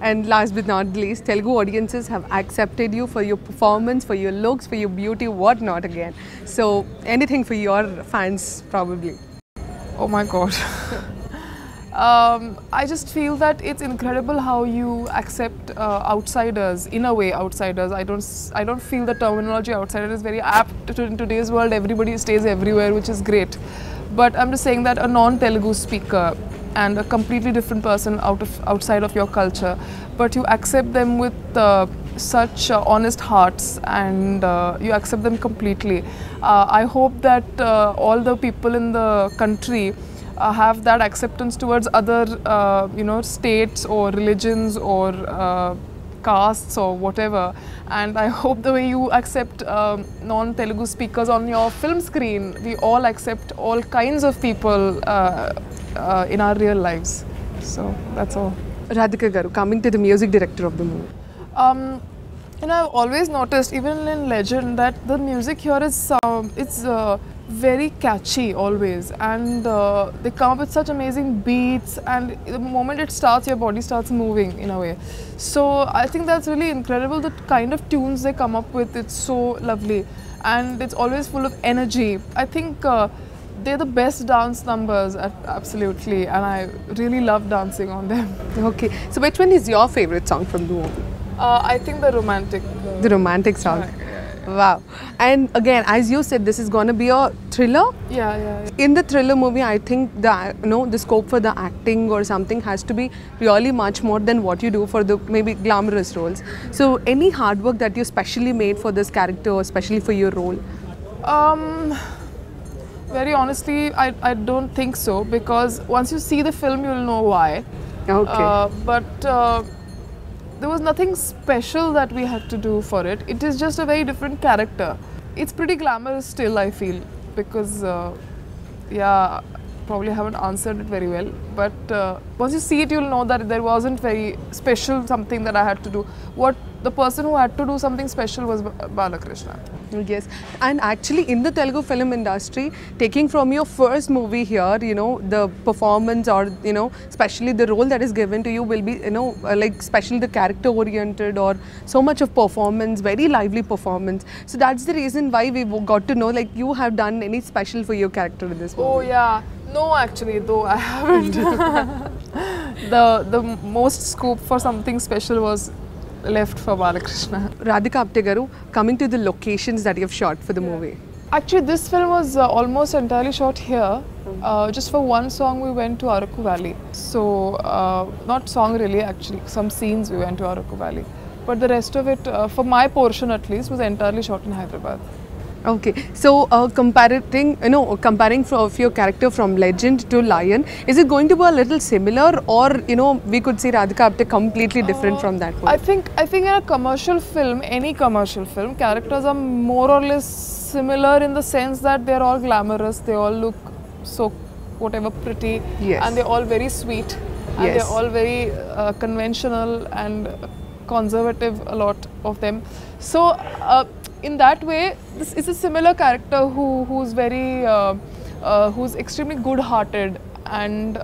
And last but not least, Telugu audiences have accepted you for your performance, for your looks, for your beauty, what not again. So anything for your fans probably. Oh my God. I just feel that it's incredible how you accept outsiders. In a way, outsiders. I don't feel the terminology outsider is very apt in today's world. Everybody stays everywhere, which is great. But I'm just saying that a non-Telugu speaker and a completely different person outside of your culture, but you accept them with such honest hearts, and you accept them completely. I hope that all the people in the country have that acceptance towards other states or religions or castes or whatever, and I hope the way you accept non-Telugu speakers on your film screen, we all accept all kinds of people in our real lives. So that's all. Radhika garu, coming to the music director of the movie. I've always noticed, even in Legend, that the music here is very catchy always, and they come up with such amazing beats, and the moment it starts, your body starts moving in a way. So I think that's really incredible, the kind of tunes they come up with. It's so lovely, and it's always full of energy. I think they're the best dance numbers, absolutely, and I really love dancing on them. Okay, so which one is your favorite song from the movie? I think the romantic. The romantic song. Wow. And again, as you said, this is going to be a thriller. Yeah. In the thriller movie, I think the scope for the acting or something has to be really much more than what you do for the maybe glamorous roles. So any hard work that you specially made for this character, especially for your role? Very honestly, I don't think so, because once you see the film, you'll know why. Okay. But there was nothing special that we had to do for it. It is just a very different character. It's pretty glamorous still, I feel, because probably haven't answered it very well. But once you see it, you'll know that there wasn't very special something that I had to do. What the person who had to do something special was Balakrishna. Yes, and actually in the Telugu film industry, taking from your first movie here, the performance or, especially the role that is given to you will be, like especially the character oriented or so much of performance, very lively performance. So that's the reason why we got to know, like, you have done any special for your character in this movie. Oh yeah, no actually, though I haven't. The most scope for something special was left for Balakrishna. Radhika Apte garu, coming to the locations that you have shot for the movie. Actually, this film was almost entirely shot here. Just for one song, we went to Araku Valley. So, not song really, actually, some scenes we went to Araku Valley. But the rest of it, for my portion at least, was entirely shot in Hyderabad. Okay, so comparing of your character from Legend to Lion, is it going to be a little similar, or we could see Radhika Apte completely different from that one? I think in a commercial film, any commercial film, characters are more or less similar in the sense that they're all glamorous, they all look so whatever pretty, yes, and they're all very sweet, and yes, they're all very conventional and conservative, a lot of them. So in that way, this is a similar character who's very who's extremely good-hearted, and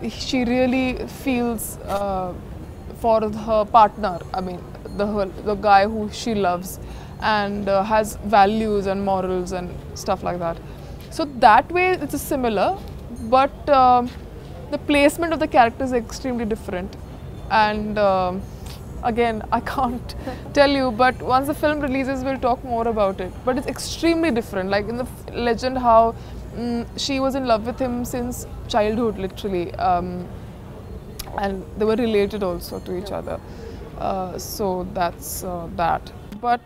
she really feels for her partner. I mean, the guy who she loves, and has values and morals and stuff like that. So that way, it's similar, but the placement of the character is extremely different, and again, I can't tell you, but once the film releases, we'll talk more about it. But it's extremely different. Like in the Legend, how she was in love with him since childhood, literally, and they were related also to each other. So that's that. But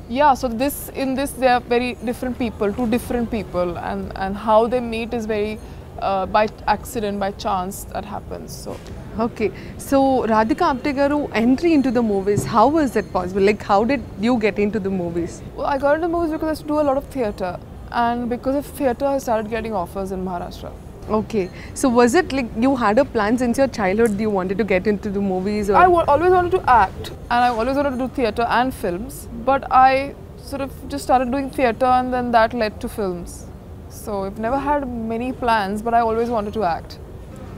yeah, so in this they are very different people, two different people, and how they meet is very by accident, by chance that happens. So. Okay, so Radhika Apte garu, entry into the movies, how was that possible? Like, how did you get into the movies? Well, I got into movies because I used to do a lot of theatre, and because of theatre, I started getting offers in Maharashtra. Okay, so was it like you had a plan since your childhood? You wanted to get into the movies? Or? I always wanted to act, and I always wanted to do theatre and films, but I sort of just started doing theatre, and then that led to films. So I've never had many plans, but I always wanted to act.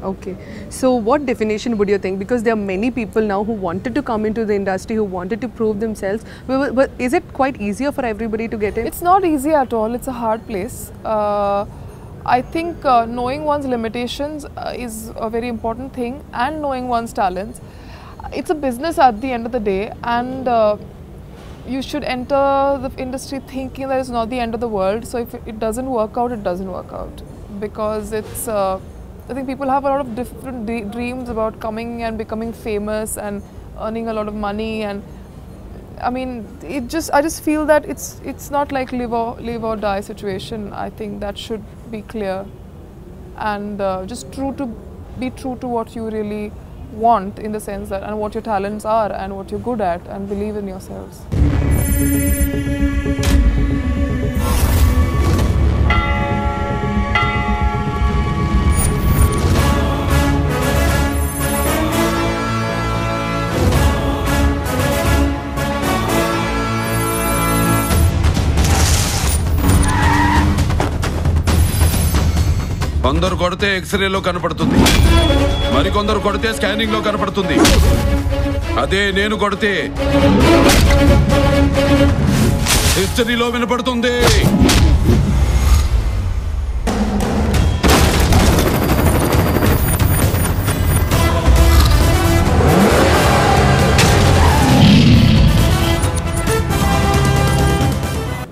Okay. So what definition would you think? Because there are many people now who wanted to come into the industry, who wanted to prove themselves. But is it quite easier for everybody to get in? It's not easy at all. It's a hard place. I think knowing one's limitations is a very important thing, and knowing one's talents. It's a business at the end of the day, and you should enter the industry thinking that it's not the end of the world. So if it doesn't work out, it doesn't work out, because it's. I think people have a lot of different dreams about coming and becoming famous and earning a lot of money, and I mean, I just feel that it's not like live or die situation. I think that should be clear, and just be true to what you really want, in the sense that, and what your talents are and what you're good at, and believe in yourselves. కొందరు కొడితే ఎక్స్రేలో కనపడుతుంది, మరికొందరు కొడితే scanning లో కనపడుతుంది. అదే నేను కొడితే హిస్టరీలో వినపడుతుంది.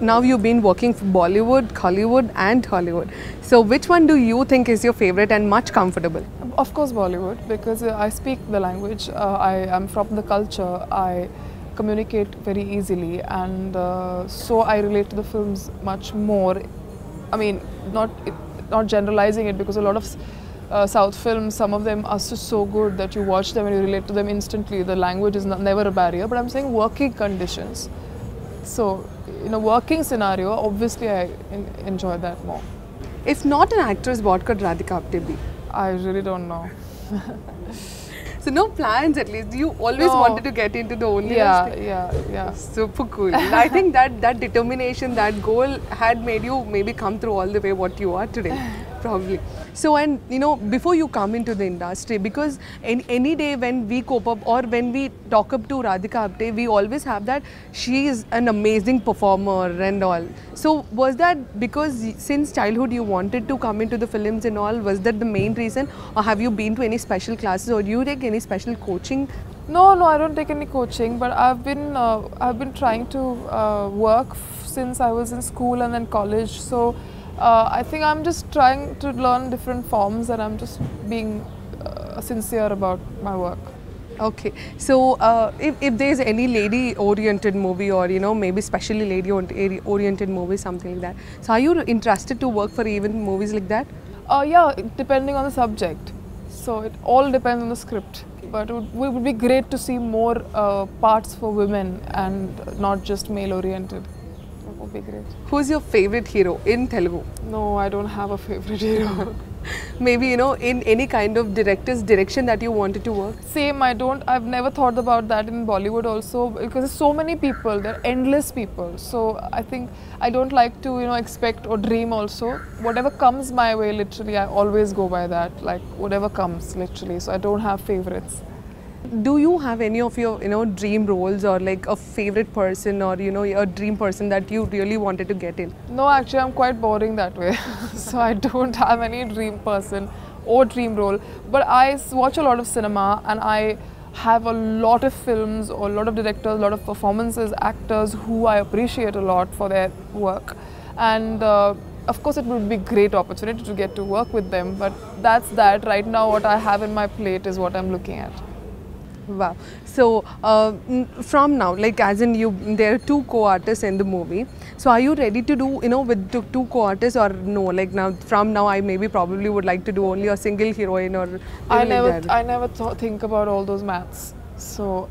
Now you've been working for Bollywood, Hollywood and Hollywood. So which one do you think is your favorite and much comfortable? Of course Bollywood, because I speak the language, I am from the culture, I communicate very easily, and so I relate to the films much more. I mean, not generalizing it, because a lot of South films, some of them are so good that you watch them and you relate to them instantly. The language is never a barrier, but I'm saying working conditions. So in a working scenario, obviously I enjoy that more. If not an actress, what could Radhika Apte be? I really don't know. So no plans at least. You always wanted to get into the only industry. Yeah. Super cool. I think that determination, that goal had made you maybe come through all the way what you are today. Probably. So, and you know, before you come into the industry, because any day when we cope up or when we talk up to Radhika Apte, we always have that she is an amazing performer and all. So was that because since childhood you wanted to come into the films and all? Was that the main reason, or have you been to any special classes, or do you take any special coaching? No, I don't take any coaching, but I've been trying to work since I was in school and then college. So I think I'm just trying to learn different forms, and I'm just being sincere about my work. Okay, so if there's any lady-oriented movie, or you know, maybe specially lady-oriented movie, something like that, so are you interested to work for even movies like that? Yeah, depending on the subject. So it all depends on the script. But it would be great to see more parts for women and not just male-oriented. That would be great. Who's your favorite hero in Telugu? No, I don't have a favorite hero. Maybe, you know, in any kind of director's direction that you wanted to work? Same, I've never thought about that in Bollywood also, because there's so many people, there are endless people. So I think I don't like to, you know, expect or dream also. Whatever comes my way, literally, I always go by that, like whatever comes, literally. So I don't have favorites. Do you have any of your, you know, dream roles, or like a favorite person, or you know, a dream person that you really wanted to get in? No, actually I'm quite boring that way. So I don't have any dream person or dream role. But I watch a lot of cinema, and I have a lot of films, or a lot of directors, a lot of performances, actors who I appreciate a lot for their work. And of course it would be a great opportunity to get to work with them, but that's that. Right now what I have in my plate is what I'm looking at. Wow. So from now, like as in you, there are two co-artists in the movie. So are you ready to do, you know, with two co-artists, or no? Like now, from now, I maybe probably would like to do only a single heroine, or I never think about all those maths. So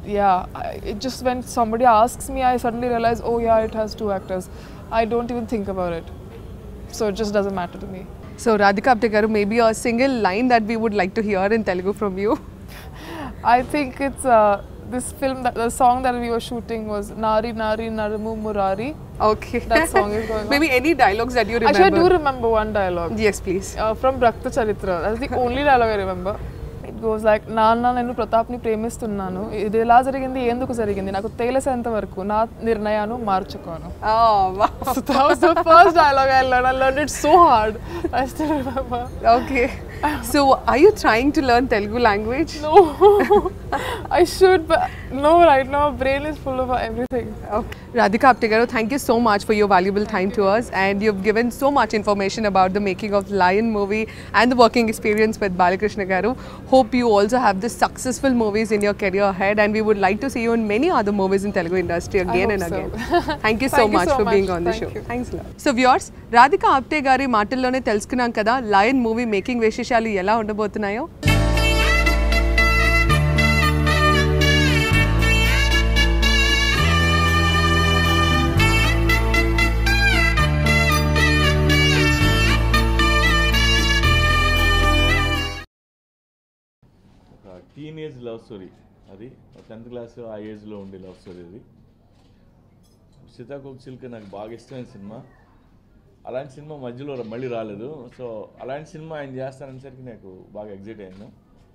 yeah, it just when somebody asks me, I suddenly realize, oh yeah, it has two actors. I don't even think about it. So it just doesn't matter to me. So Radhika Apte garu, maybe a single line that we would like to hear in Telugu from you. I think it's this film, the song that we were shooting was Nari Nari Naramu Murari. Okay. That song is going on. Maybe any dialogues that you remember? Actually, I do remember one dialogue. Yes, please. From Bhakta Charitra. That's the only dialogue I remember. It goes like, Nana nenu Pratapni ప్రేమిస్తున్నాను ఇది ఎలా జరిగింది ఎందుకు జరిగింది నాకు తెలిసేంత వరకు నా నిర్ణయాను మార్చుకోను. Oh, wow. So that was the first dialogue I learned. I learned it so hard. I still remember. Okay. So, are you trying to learn Telugu language? No. I should, but no, right now brain is full of everything. Okay. Radhika Apte garu, thank you so much for your valuable time to us, and you've given so much information about the making of Lion movie and the working experience with Balakrishna garu. Hope you also have the successful movies in your career ahead, and we would like to see you in many other movies in Telugu industry again and again. Thank you so much for being on the show. Thanks a lot. So viewers, Radhika Apte gari మాటల్లోనే తెలుసుకున్నాం కదా lion movie making విశేషాలు ఎలా ఉండబోతున్నాయో. Teenage love story అది 10th class ఆ ఏజ్లో ఉండే love story అది. సీతాకోక చిలుక నాకు బాగా ఇష్టమైన సినిమా. అలాంటి సినిమా మధ్యలో మళ్ళీ రాలేదు. సో అలాంటి సినిమా ఆయన చేస్తాననేసరికి నాకు బాగా ఎగ్జైట్ అయ్యాను.